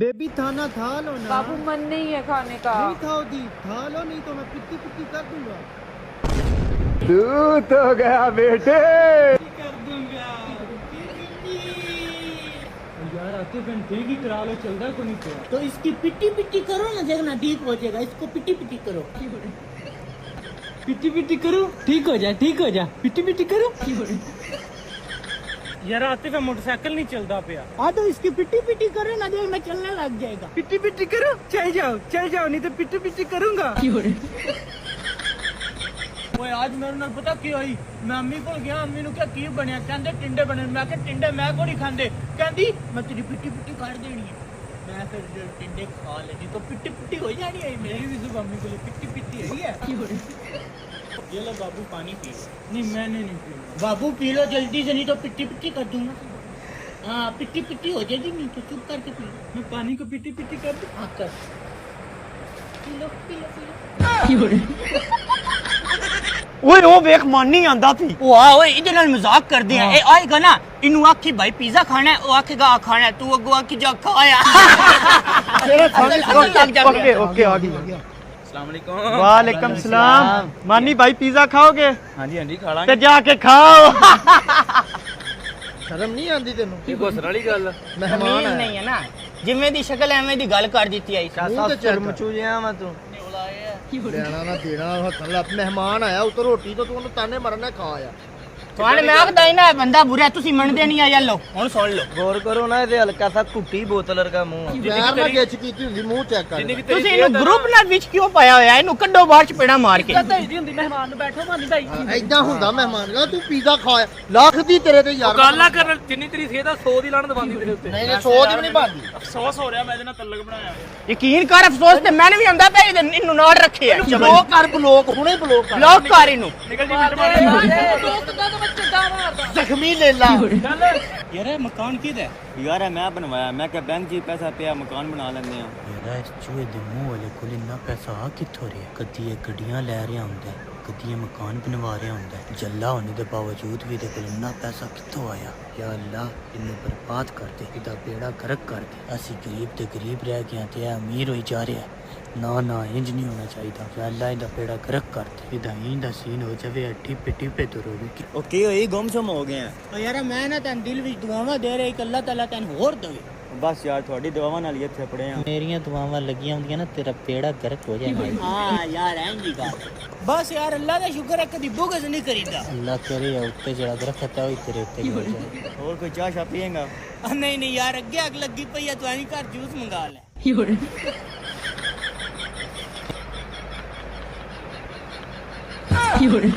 Baby थाना था लो ना। बाबू मन नहीं है खाने का। नहीं खाओ दी, खा लो नहीं तो मैं पिट्टी पिट्टी कर दूंगा। तू तो गया बेटे। कर दूंगा। यार आते घंटे की करा लो, चल रहा को नहीं तो। तो इसकी पिट्टी पिट्टी करो ना, देखना ठीक हो जाएगा। इसको पिट्टी पिट्टी करो। पिट्टी पिट्टी करो, ठीक हो जा, ठीक हो जा। पिट्टी पिट्टी करो। यार आते पे मोटरसाइकिल नहीं चलता पिया। हाँ तो इसकी पिट्टी पिट्टी करो ना, देखना चलने लग जाएगा। पिट्टी पिट्टी करो, चल जाओ नहीं तो पिट्टी पिट्टी करूंगा। ओए आज मेरे नाल पता की होई, मैं अम्मी को गया, अम्मी नु क्या की बनया, कहंदे टिंडे बने। मैं कहा टिंडे मैं को नहीं खांदे, कहंदी मैं तेरी पिट्टी पिट्टी काट देनी है। मैं फिर टिंडे खा लेनी तो पिट्टी पिट्टी हो जानी है। मेरी भी तो अम्मी को पिट्टी पिट्टी है। ये लो बाबू पानी पी। नहीं मैंने नहीं पी। बाबू पी लो जल्दी से, नहीं तो पिट्टी पिट्टी कर दूंगा। हाँ पिट्टी पिट्टी हो जाएगी, नहीं तो चुप करके पी लो। मैं पानी को पिट्टी पिट्टी कर दूं। हाँ कर P low P low P low. ओए ओ वेख मन नहीं आंदा थी। ओ आ ओए इधर नाल मजाक कर दिया। ए आएगा ना, इनु आखी भाई पिज्जा खाना है, ओ आखेगा आ खाना है, तू अगो आखी जा खाया। ओके ओके आ गई। अस्सलाम वालेकुम। वालेकुम सलाम। मानी भाई पिज्जा खाओगे? हाँ जी खा ते लांगे। जाके खाओ। शर्म नहीं आंदी तेनू? ये घुसर वाली गल। मेहमान है। नहीं है ना, जिम्मे दी शक्ल एवें दी गल कर दी आई। मुंह ते चेक मचू जिया मैं तू। लेना ना देना हथला। मेहमान आया उतो रोटी तो तू ओनु ताने मरना खा आया। तुहाने मैं आखदा ही ना बंदा बुरा, तुसी मनदे नहीं आ। या लो हुन सुन लो, गौर करो ना, ये हल्का सा कुट्टी बोतल वर्गा मुंह। यार ना गेच कीती हुंदी, मुंह चेक कर। तुसी इनु ग्रुप नाल विच क्यों पाया होया? इनु कड्डो बाहर चपेड़ा मार के। ऐਦਾਂ ਹੁੰਦਾ ਮਹਿਮਾਨ ਦਾ। ਤੂੰ ਪੀਜ਼ਾ ਖਾਇਆ ਲੱਖ ਦੀ ਤੇਰੇ ਤੇ ਯਾਰ। ਗੱਲਾਂ ਕਰ ਜਿੰਨੀ ਤੇਰੀ ਸਿਹਤ ਆ 100 ਦੀ ਲਾਣ ਦਵਾਂਦੀ ਤੇਰੇ ਉੱਤੇ। ਨਹੀਂ 100 ਦੀ ਵੀ ਨਹੀਂ ਬਣਦੀ। ਅਫਸੋਸ ਹੋ ਰਿਹਾ ਮੈਂ ਇਹਦੇ ਨਾਲ ਤਲਕ ਬਣਾਇਆ। ਯਕੀਨ ਕਰ, ਅਫਸੋਸ ਤੇ ਮੈਨੂੰ ਵੀ ਹੁੰਦਾ ਪਿਆ। ਇਨੂੰ ਨਾਲ ਰੱਖਿਆ ਬਲੌਕ ਕਰ, ਬਲੌਕ ਹੁਣੇ ਬਲੌਕ ਕਰ। ਬਲੌਕ ਕਰ ਇਨੂੰ। ਨਿਕਲ ਜੀ ਮਿੰਟ ਮਾਰ। ਜ਼ਖਮੀ ਲੈ ਲਾ। यार मकान किधर है? यार मैं बनवाया, मैं क्या बैंक जी पैसा पिया मकान बना लेंगे हैं। मेरा इस चूहे दे मुंह वाले कोल इन्ना पैसा आ कित्थों रिहा? कदी ये गड्डियां लै रिहा हुंदा है, कदी ये मकान बनवा रिहा हुंदा है। जल्ला होने दे बावजूद भी इहदे कोल इन्ना पैसा कित्थों आया? या अल्लाह इन्नू बर्बाद कर दे, इहदा बेड़ा गर्क कर दे। असी गरीब ते गरीब रह गए ते अमीर होई जा रहा है। ना ना इंज नहीं होना चाहिए। या अल्लाह इहदा बेड़ा गर्क कर दे, इहदा इंदा सीन हो जावे टिपे टिपे तो रोवी। ओके होई गुमसुम हो गए हैं। ओ यार मैं ना तन दिल विच दुआवां दे रहा, एक अल्लाह ताला तन होर देवे। बस यार थोड़ी दुआवां नाल ही इत्थे पड़े हैं। मेरियां दुआवां लगियां हुंदियां ना, तेरा बेड़ा गर्क हो जाएगा। हां यार इंज ही गल। बस यार अल्लाह दा शुक्र है कदी बुगज नहीं करीदा। अल्लाह करे उत्ते जड़ा दरख्त है वही तेरे उत्ते गिर जाए। और कोई चाय शा पिएगा? नहीं नहीं यार अगे अग लगी पई है, तू आई घर जूस मंगा ले। Fiore.